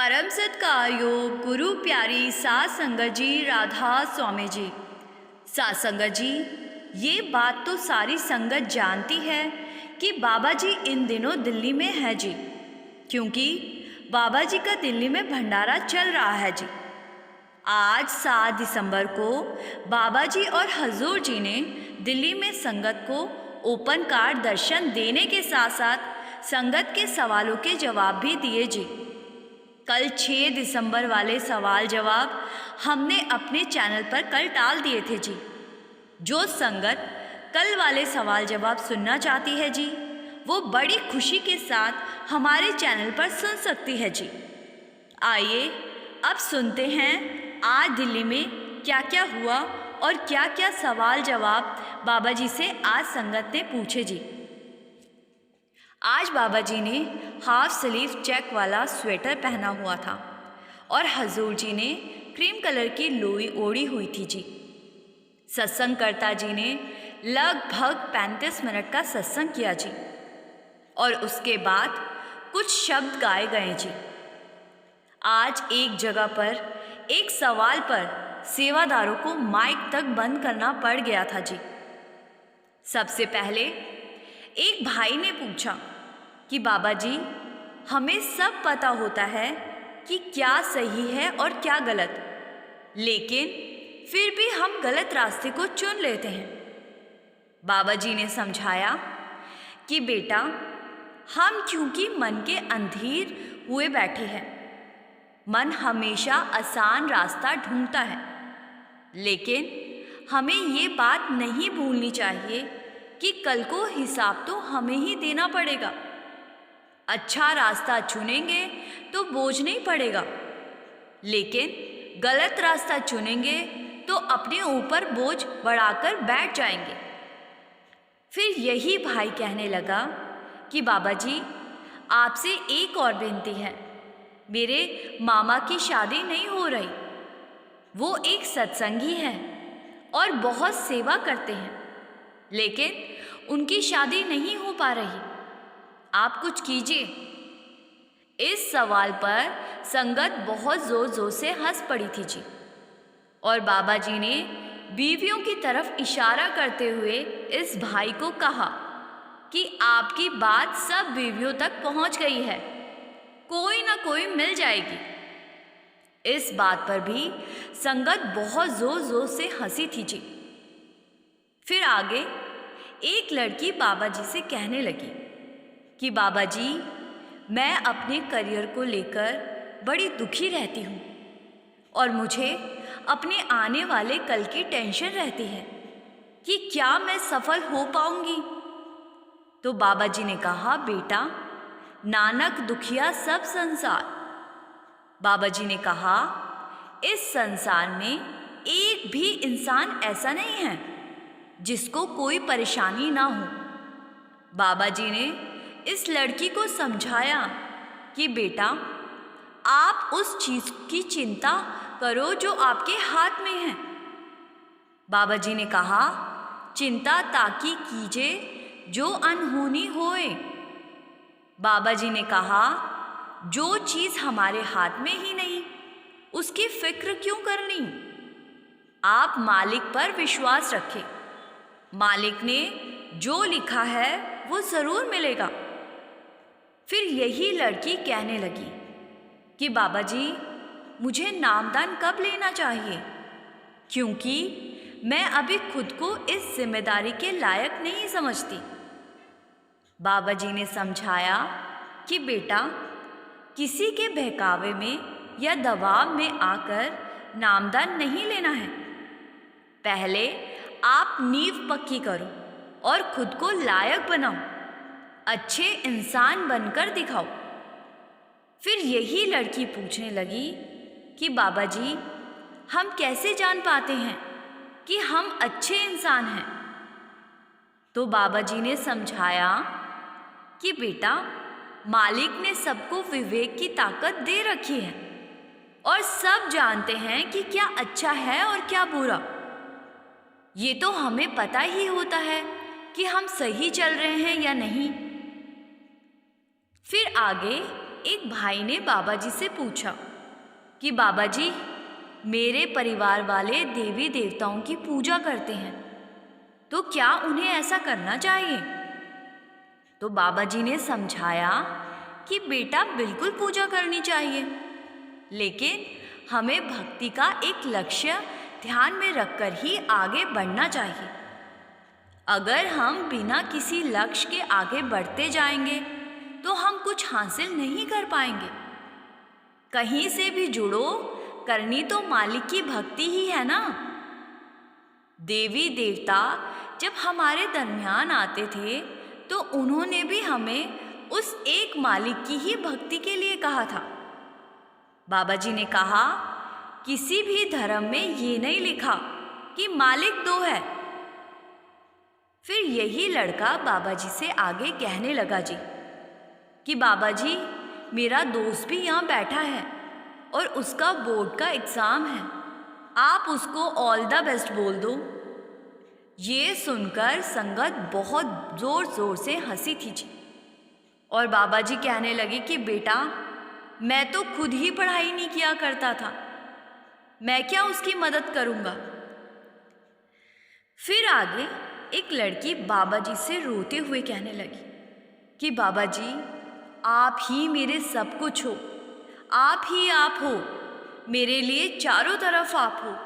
परम सत्कार योग गुरु प्यारी सात संगत जी, राधा स्वामी जी। सात संगत जी, ये बात तो सारी संगत जानती है कि बाबा जी इन दिनों दिल्ली में है जी, क्योंकि बाबा जी का दिल्ली में भंडारा चल रहा है जी। आज 7 दिसंबर को बाबा जी और हजूर जी ने दिल्ली में संगत को ओपन कार्ड दर्शन देने के साथ साथ संगत के सवालों के जवाब भी दिए जी। कल 6 दिसंबर वाले सवाल जवाब हमने अपने चैनल पर कल डाल दिए थे जी। जो संगत कल वाले सवाल जवाब सुनना चाहती है जी, वो बड़ी खुशी के साथ हमारे चैनल पर सुन सकती है जी। आइए अब सुनते हैं आज दिल्ली में क्या क्या हुआ और क्या क्या सवाल जवाब बाबा जी से आज संगत ने पूछे जी। आज बाबा जी ने हाफ स्लीव चेक वाला स्वेटर पहना हुआ था और हजूर जी ने क्रीम कलर की लोई ओढ़ी हुई थी जी। सत्संगकर्ता जी ने लगभग 35 मिनट का सत्संग किया जी और उसके बाद कुछ शब्द गाए गए जी। आज एक जगह पर एक सवाल पर सेवादारों को माइक तक बंद करना पड़ गया था जी। सबसे पहले एक भाई ने पूछा कि बाबा जी, हमें सब पता होता है कि क्या सही है और क्या गलत, लेकिन फिर भी हम गलत रास्ते को चुन लेते हैं। बाबा जी ने समझाया कि बेटा, हम क्योंकि मन के अंधेर हुए बैठे हैं, मन हमेशा आसान रास्ता ढूंढता है, लेकिन हमें ये बात नहीं भूलनी चाहिए कि कल को हिसाब तो हमें ही देना पड़ेगा। अच्छा रास्ता चुनेंगे तो बोझ नहीं पड़ेगा, लेकिन गलत रास्ता चुनेंगे तो अपने ऊपर बोझ बढ़ाकर बैठ जाएंगे। फिर यही भाई कहने लगा कि बाबा जी, आपसे एक और विनती है। मेरे मामा की शादी नहीं हो रही, वो एक सत्संगी है और बहुत सेवा करते हैं, लेकिन उनकी शादी नहीं हो पा रही, आप कुछ कीजिए। इस सवाल पर संगत बहुत जोर जोर से हंस पड़ी थी जी और बाबा जी ने बीवियों की तरफ इशारा करते हुए इस भाई को कहा कि आपकी बात सब बीवियों तक पहुंच गई है, कोई ना कोई मिल जाएगी। इस बात पर भी संगत बहुत जोर जोर से हंसी थी जी। फिर आगे एक लड़की बाबा जी से कहने लगी कि बाबा जी, मैं अपने करियर को लेकर बड़ी दुखी रहती हूँ और मुझे अपने आने वाले कल की टेंशन रहती है कि क्या मैं सफल हो पाऊंगी। तो बाबा जी ने कहा, बेटा, नानक दुखिया सब संसार। बाबा जी ने कहा, इस संसार में एक भी इंसान ऐसा नहीं है जिसको कोई परेशानी ना हो। बाबा जी ने इस लड़की को समझाया कि बेटा, आप उस चीज की चिंता करो जो आपके हाथ में है। बाबा जी ने कहा, चिंता ताकि कीजिए जो अनहोनी होए। बाबा जी ने कहा, जो चीज हमारे हाथ में ही नहीं, उसकी फिक्र क्यों करनी। आप मालिक पर विश्वास रखें, मालिक ने जो लिखा है वो जरूर मिलेगा। फिर यही लड़की कहने लगी कि बाबा जी, मुझे नामदान कब लेना चाहिए, क्योंकि मैं अभी खुद को इस जिम्मेदारी के लायक नहीं समझती। बाबा जी ने समझाया कि बेटा, किसी के बहकावे में या दबाव में आकर नामदान नहीं लेना है। पहले आप नींव पक्की करो और खुद को लायक बनाओ, अच्छे इंसान बनकर दिखाओ। फिर यही लड़की पूछने लगी कि बाबा जी, हम कैसे जान पाते हैं कि हम अच्छे इंसान हैं। तो बाबा जी ने समझाया कि बेटा, मालिक ने सबको विवेक की ताकत दे रखी है और सब जानते हैं कि क्या अच्छा है और क्या बुरा। ये तो हमें पता ही होता है कि हम सही चल रहे हैं या नहीं। फिर आगे एक भाई ने बाबा जी से पूछा कि बाबा जी, मेरे परिवार वाले देवी देवताओं की पूजा करते हैं, तो क्या उन्हें ऐसा करना चाहिए? तो बाबा जी ने समझाया कि बेटा, बिल्कुल पूजा करनी चाहिए, लेकिन हमें भक्ति का एक लक्ष्य ध्यान में रखकर ही आगे बढ़ना चाहिए। अगर हम बिना किसी लक्ष्य के आगे बढ़ते जाएंगे तो हम कुछ हासिल नहीं कर पाएंगे। कहीं से भी जुड़ो, करनी तो मालिक की भक्ति ही है ना। देवी देवता जब हमारे दरमियान आते थे तो उन्होंने भी हमें उस एक मालिक की ही भक्ति के लिए कहा था। बाबा जी ने कहा, किसी भी धर्म में ये नहीं लिखा कि मालिक दो है। फिर यही लड़का बाबा जी से आगे कहने लगा जी कि बाबा जी, मेरा दोस्त भी यहाँ बैठा है और उसका बोर्ड का एग्ज़ाम है, आप उसको ऑल द बेस्ट बोल दो। ये सुनकर संगत बहुत ज़ोर ज़ोर से हंसी थी जी। और बाबा जी कहने लगे कि बेटा, मैं तो खुद ही पढ़ाई नहीं किया करता था, मैं क्या उसकी मदद करूँगा। फिर आगे एक लड़की बाबा जी से रोते हुए कहने लगी कि बाबा जी, आप ही मेरे सब कुछ हो, आप ही आप हो, मेरे लिए चारों तरफ आप हो।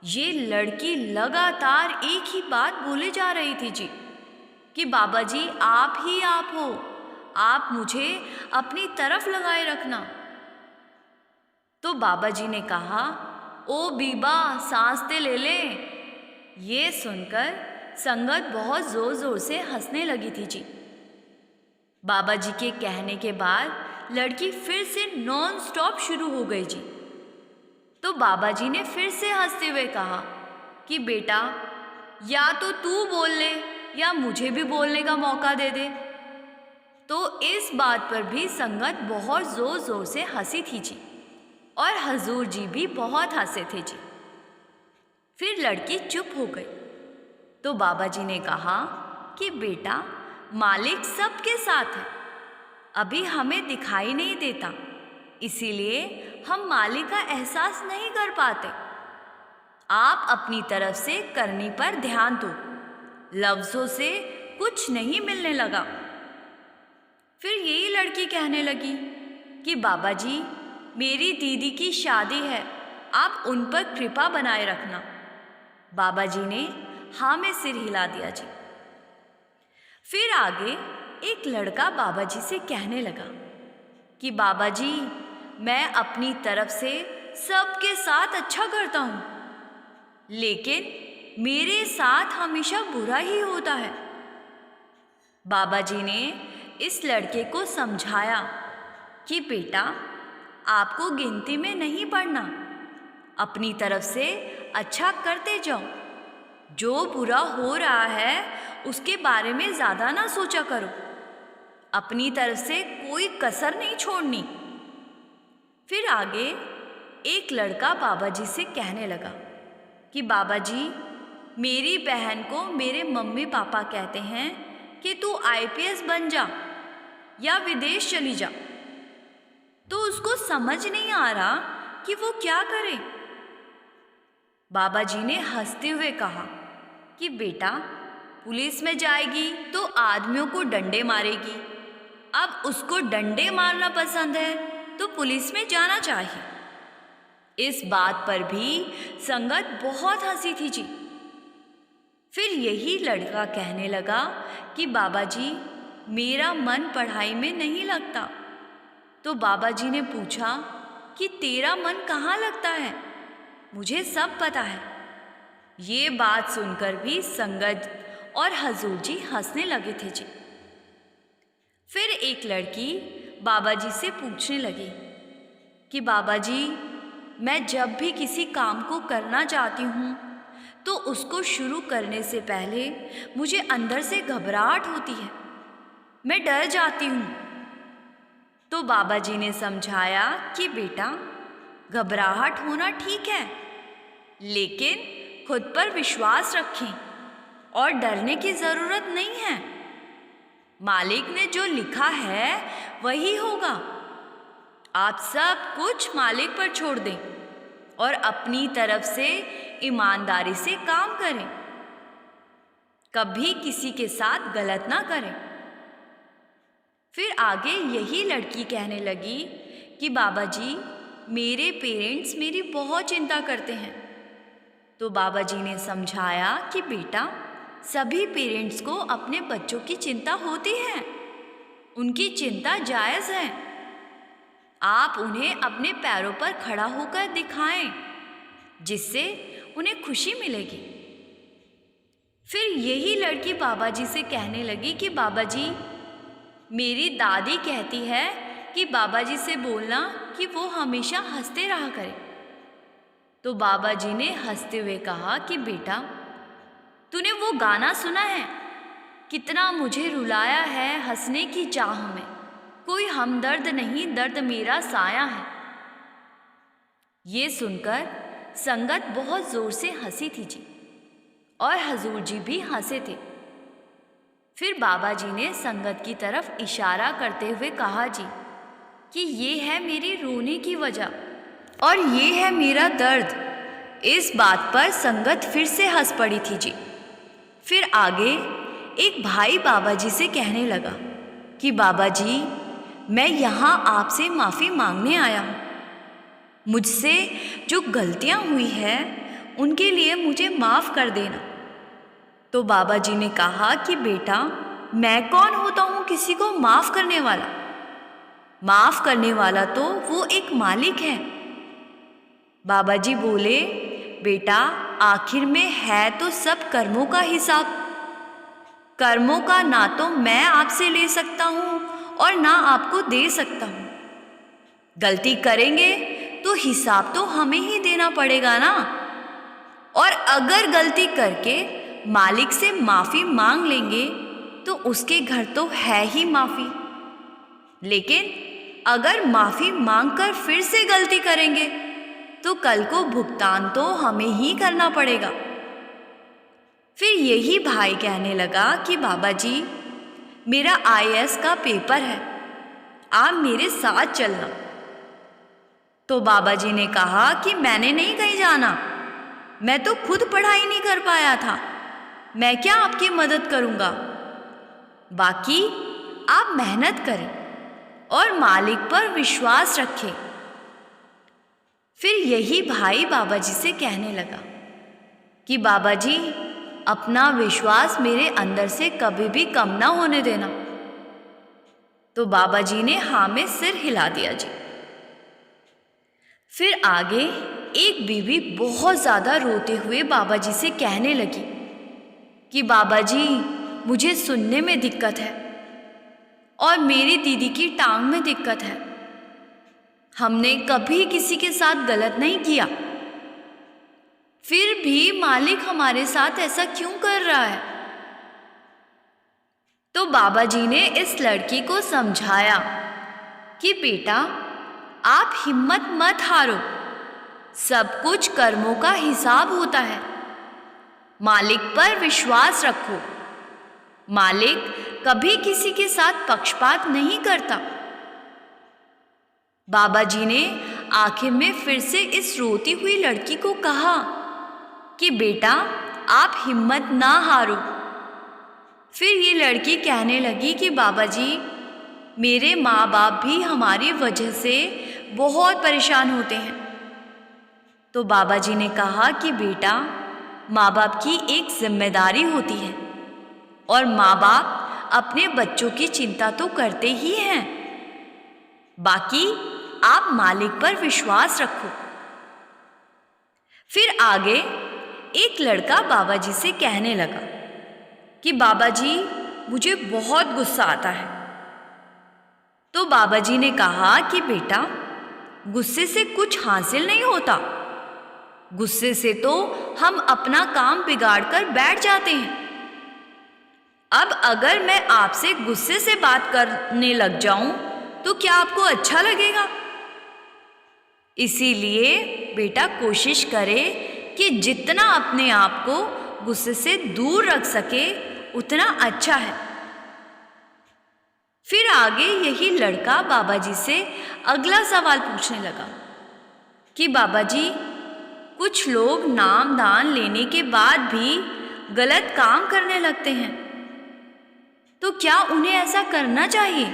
ये लड़की लगातार एक ही बात बोले जा रही थी जी कि बाबा जी, आप ही आप हो, आप मुझे अपनी तरफ लगाए रखना। तो बाबा जी ने कहा, ओ बीबा, सांस ते ले ले। ये सुनकर संगत बहुत ज़ोर ज़ोर से हंसने लगी थी जी। बाबा जी के कहने के बाद लड़की फिर से नॉन स्टॉप शुरू हो गई जी। तो बाबा जी ने फिर से हंसते हुए कहा कि बेटा, या तो तू बोल ले या मुझे भी बोलने का मौका दे दे। तो इस बात पर भी संगत बहुत ज़ोर ज़ोर से हंसी थी जी और हजूर जी भी बहुत हंसे थे जी। फिर लड़की चुप हो गई। तो बाबा जी ने कहा कि बेटा, मालिक सबके साथ है, अभी हमें दिखाई नहीं देता, इसीलिए हम मालिक का एहसास नहीं कर पाते। आप अपनी तरफ से करनी पर ध्यान दो, लफ्ज़ों से कुछ नहीं मिलने लगा। फिर यही लड़की कहने लगी कि बाबा जी, मेरी दीदी की शादी है, आप उन पर कृपा बनाए रखना। बाबा जी ने हाँ में सिर हिला दिया जी। फिर आगे एक लड़का बाबा जी से कहने लगा कि बाबा जी, मैं अपनी तरफ से सबके साथ अच्छा करता हूँ, लेकिन मेरे साथ हमेशा बुरा ही होता है। बाबा जी ने इस लड़के को समझाया कि बेटा, आपको गिनती में नहीं पढ़ना, अपनी तरफ से अच्छा करते जाओ। जो बुरा हो रहा है उसके बारे में ज़्यादा ना सोचा करो, अपनी तरफ से कोई कसर नहीं छोड़नी। फिर आगे एक लड़का बाबा जी से कहने लगा कि बाबा जी, मेरी बहन को मेरे मम्मी पापा कहते हैं कि तू आईपीएस बन जा या विदेश चली जा। तो उसको समझ नहीं आ रहा कि वो क्या करे। बाबा जी ने हंसते हुए कहा कि बेटा, पुलिस में जाएगी तो आदमियों को डंडे मारेगी, अब उसको डंडे मारना पसंद है तो पुलिस में जाना चाहिए। इस बात पर भी संगत बहुत हंसी थी जी। फिर यही लड़का कहने लगा कि बाबा जी, मेरा मन पढ़ाई में नहीं लगता। तो बाबा जी ने पूछा कि तेरा मन कहाँ लगता है, मुझे सब पता है। ये बात सुनकर भी संगत और हजूर जी हंसने लगे थे जी। फिर एक लड़की बाबा जी से पूछने लगी कि बाबा जी, मैं जब भी किसी काम को करना चाहती हूँ तो उसको शुरू करने से पहले मुझे अंदर से घबराहट होती है, मैं डर जाती हूँ। तो बाबा जी ने समझाया कि बेटा, घबराहट होना ठीक है, लेकिन खुद पर विश्वास रखें और डरने की ज़रूरत नहीं है। मालिक ने जो लिखा है वही होगा, आप सब कुछ मालिक पर छोड़ दें और अपनी तरफ से ईमानदारी से काम करें। कभी किसी के साथ गलत ना करें। फिर आगे यही लड़की कहने लगी कि बाबा जी, मेरे पेरेंट्स मेरी बहुत चिंता करते हैं। तो बाबा जी ने समझाया कि बेटा, सभी पेरेंट्स को अपने बच्चों की चिंता होती है, उनकी चिंता जायज़ है। आप उन्हें अपने पैरों पर खड़ा होकर दिखाएं, जिससे उन्हें खुशी मिलेगी। फिर यही लड़की बाबा जी से कहने लगी कि बाबा जी, मेरी दादी कहती है कि बाबा जी से बोलना कि वो हमेशा हंसते रहा करें। तो बाबा जी ने हंसते हुए कहा कि बेटा, तूने वो गाना सुना है, कितना मुझे रुलाया है हंसने की चाह में, कोई हमदर्द नहीं दर्द मेरा साया है। ये सुनकर संगत बहुत ज़ोर से हंसी थी जी, और हजूर जी भी हंसे थे। फिर बाबा जी ने संगत की तरफ इशारा करते हुए कहा जी कि ये है मेरी रोने की वजह और ये है मेरा दर्द। इस बात पर संगत फिर से हंस पड़ी थी जी। फिर आगे एक भाई बाबा जी से कहने लगा कि बाबा जी, मैं यहाँ आपसे माफ़ी मांगने आया हूँ। मुझसे जो गलतियाँ हुई हैं उनके लिए मुझे माफ़ कर देना। तो बाबा जी ने कहा कि बेटा, मैं कौन होता हूँ किसी को माफ़ करने वाला? माफ़ करने वाला तो वो एक मालिक है। बाबा जी बोले, बेटा, आखिर में है तो सब कर्मों का हिसाब। कर्मों का ना तो मैं आपसे ले सकता हूँ और ना आपको दे सकता हूँ। गलती करेंगे तो हिसाब तो हमें ही देना पड़ेगा ना। और अगर गलती करके मालिक से माफ़ी मांग लेंगे तो उसके घर तो है ही माफ़ी। लेकिन अगर माफ़ी मांगकर फिर से गलती करेंगे तो कल को भुगतान तो हमें ही करना पड़ेगा। फिर यही भाई कहने लगा कि बाबा जी, मेरा IAS का पेपर है, आप मेरे साथ चलना। तो बाबा जी ने कहा कि मैंने नहीं कहीं जाना, मैं तो खुद पढ़ाई नहीं कर पाया था, मैं क्या आपकी मदद करूँगा। बाकी आप मेहनत करें और मालिक पर विश्वास रखें। फिर यही भाई बाबा जी से कहने लगा कि बाबा जी, अपना विश्वास मेरे अंदर से कभी भी कम ना होने देना। तो बाबा जी ने हाँ में सिर हिला दिया जी। फिर आगे एक बीवी बहुत ज़्यादा रोते हुए बाबा जी से कहने लगी कि बाबा जी, मुझे सुनने में दिक्कत है और मेरी दीदी की टांग में दिक्कत है। हमने कभी किसी के साथ गलत नहीं किया, फिर भी मालिक हमारे साथ ऐसा क्यों कर रहा है? तो बाबा जी ने इस लड़की को समझाया कि बेटा, आप हिम्मत मत हारो, सब कुछ कर्मों का हिसाब होता है। मालिक पर विश्वास रखो, मालिक कभी किसी के साथ पक्षपात नहीं करता। बाबा जी ने आखिर में फिर से इस रोती हुई लड़की को कहा कि बेटा, आप हिम्मत ना हारो। फिर ये लड़की कहने लगी कि बाबा जी, मेरे माँ बाप भी हमारी वजह से बहुत परेशान होते हैं। तो बाबा जी ने कहा कि बेटा, माँ बाप की एक जिम्मेदारी होती है और माँ बाप अपने बच्चों की चिंता तो करते ही हैं। बाकी आप मालिक पर विश्वास रखो। फिर आगे एक लड़का बाबा जी से कहने लगा कि बाबा जी, मुझे बहुत गुस्सा आता है। तो बाबा जी ने कहा कि बेटा, गुस्से से कुछ हासिल नहीं होता। गुस्से से तो हम अपना काम बिगाड़ कर बैठ जाते हैं। अब अगर मैं आपसे गुस्से से बात करने लग जाऊं तो क्या आपको अच्छा लगेगा? इसीलिए बेटा, कोशिश करें कि जितना अपने आप को गुस्से से दूर रख सके उतना अच्छा है। फिर आगे यही लड़का बाबा जी से अगला सवाल पूछने लगा कि बाबा जी, कुछ लोग नाम दान लेने के बाद भी गलत काम करने लगते हैं, तो क्या उन्हें ऐसा करना चाहिए?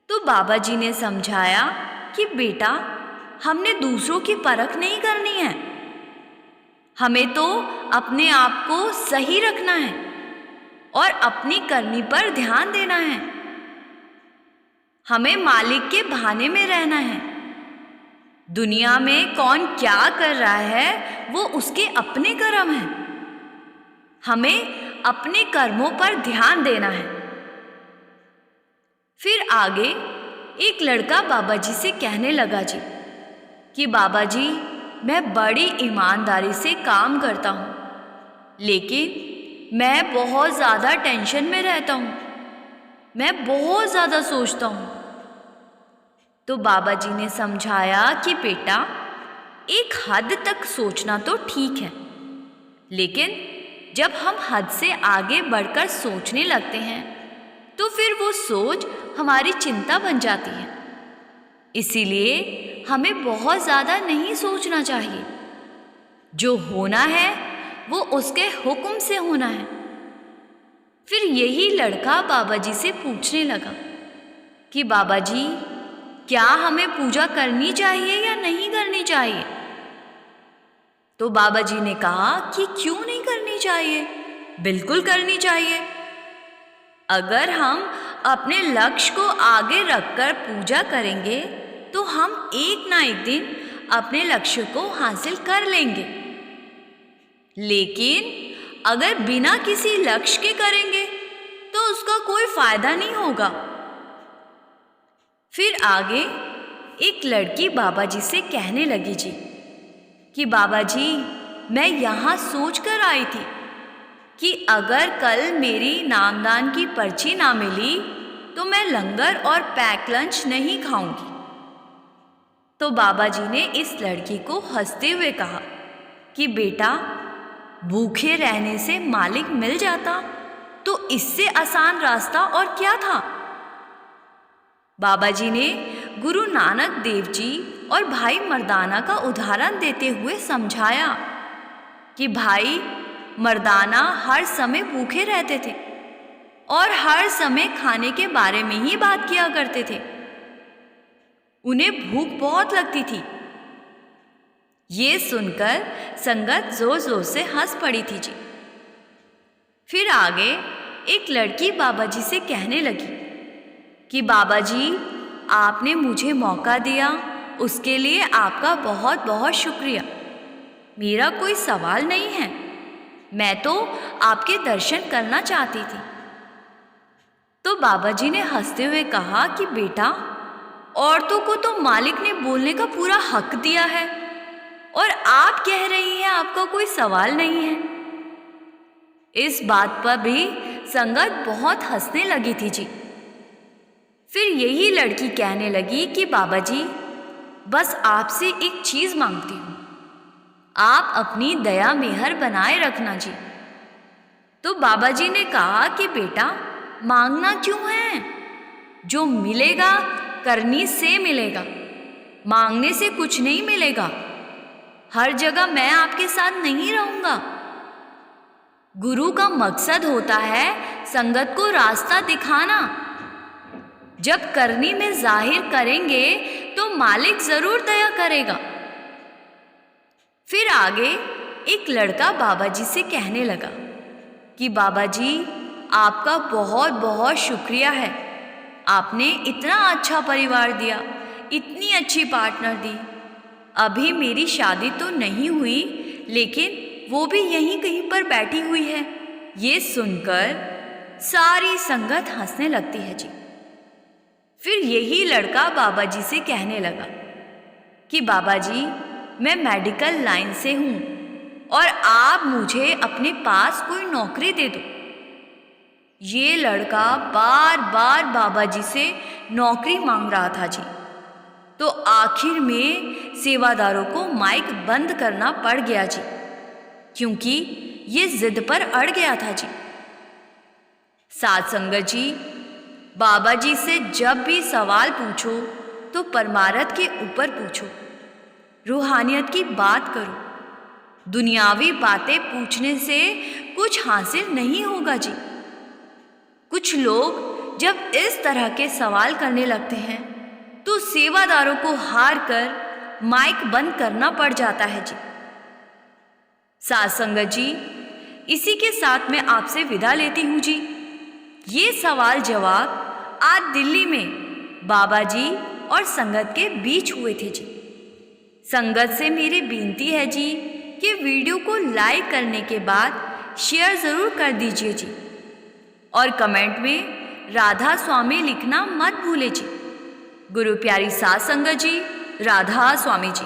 तो बाबा जी ने समझाया कि बेटा, हमने दूसरों की परख नहीं करनी है, हमें तो अपने आप को सही रखना है और अपनी करनी पर ध्यान देना है। हमें मालिक के भाने में रहना है। दुनिया में कौन क्या कर रहा है वो उसके अपने कर्म हैं। हमें अपने कर्मों पर ध्यान देना है। फिर आगे एक लड़का बाबा जी से कहने लगा जी कि बाबा जी, मैं बड़ी ईमानदारी से काम करता हूँ, लेकिन मैं बहुत ज़्यादा टेंशन में रहता हूँ, मैं बहुत ज़्यादा सोचता हूँ। तो बाबा जी ने समझाया कि बेटा, एक हद तक सोचना तो ठीक है, लेकिन जब हम हद से आगे बढ़कर सोचने लगते हैं तो फिर वो सोच हमारी चिंता बन जाती है। इसीलिए हमें बहुत ज़्यादा नहीं सोचना चाहिए। जो होना है वो उसके हुक्म से होना है। फिर यही लड़का बाबा जी से पूछने लगा कि बाबा जी, क्या हमें पूजा करनी चाहिए या नहीं करनी चाहिए? तो बाबा जी ने कहा कि क्यों नहीं करनी चाहिए, बिल्कुल करनी चाहिए। अगर हम अपने लक्ष्य को आगे रखकर पूजा करेंगे तो हम एक ना एक दिन अपने लक्ष्य को हासिल कर लेंगे। लेकिन अगर बिना किसी लक्ष्य के करेंगे तो उसका कोई फायदा नहीं होगा। फिर आगे एक लड़की बाबा जी से कहने लगी जी कि बाबा जी, मैं यहाँ सोच कर आई थी कि अगर कल मेरी नामदान की पर्ची ना मिली तो मैं लंगर और पैक लंच नहीं खाऊंगी। तो बाबा जी ने इस लड़की को हंसते हुए कहा कि बेटा, भूखे रहने से मालिक मिल जाता तो इससे आसान रास्ता और क्या था। बाबा जी ने गुरु नानक देव जी और भाई मर्दाना का उदाहरण देते हुए समझाया कि भाई मर्दाना हर समय भूखे रहते थे और हर समय खाने के बारे में ही बात किया करते थे। उन्हें भूख बहुत लगती थी। ये सुनकर संगत जोर जोर से हंस पड़ी थी जी। फिर आगे एक लड़की बाबा जी से कहने लगी कि बाबा जी, आपने मुझे मौका दिया, उसके लिए आपका बहुत बहुत शुक्रिया। मेरा कोई सवाल नहीं है, मैं तो आपके दर्शन करना चाहती थी। तो बाबा जी ने हंसते हुए कहा कि बेटा, औरतों को तो मालिक ने बोलने का पूरा हक दिया है और आप कह रही हैं आपका कोई सवाल नहीं है। इस बात पर भी संगत बहुत हंसने लगी थी जी। फिर यही लड़की कहने लगी कि बाबा जी, बस आपसे एक चीज़ मांगती हूँ, आप अपनी दया मेहर बनाए रखना जी। तो बाबा जी ने कहा कि बेटा, मांगना क्यों है, जो मिलेगा करनी से मिलेगा, मांगने से कुछ नहीं मिलेगा। हर जगह मैं आपके साथ नहीं रहूँगा। गुरु का मकसद होता है संगत को रास्ता दिखाना। जब करनी में जाहिर करेंगे तो मालिक ज़रूर दया करेगा। फिर आगे एक लड़का बाबा जी से कहने लगा कि बाबा जी, आपका बहुत बहुत शुक्रिया है। आपने इतना अच्छा परिवार दिया, इतनी अच्छी पार्टनर दी। अभी मेरी शादी तो नहीं हुई, लेकिन वो भी यहीं कहीं पर बैठी हुई है। ये सुनकर सारी संगत हंसने लगती है जी। फिर यही लड़का बाबा जी से कहने लगा कि बाबा जी, मैं मेडिकल लाइन से हूँ और आप मुझे अपने पास कोई नौकरी दे दो। ये लड़का बार बार बाबा जी से नौकरी मांग रहा था जी। तो आखिर में सेवादारों को माइक बंद करना पड़ गया जी, क्योंकि ये जिद पर अड़ गया था जी। साध संगत जी, बाबा जी से जब भी सवाल पूछो तो परमार्थ के ऊपर पूछो, रूहानियत की बात करो। दुनियावी बातें पूछने से कुछ हासिल नहीं होगा जी। कुछ लोग जब इस तरह के सवाल करने लगते हैं तो सेवादारों को हार कर माइक बंद करना पड़ जाता है जी। साथ संगत जी, इसी के साथ मैं आपसे विदा लेती हूँ जी। ये सवाल जवाब आज दिल्ली में बाबा जी और संगत के बीच हुए थे जी। संगत से मेरी विनती है जी कि वीडियो को लाइक करने के बाद शेयर ज़रूर कर दीजिए जी, और कमेंट में राधा स्वामी लिखना मत भूले जी। गुरु प्यारी साथ संगत जी, राधा स्वामी जी।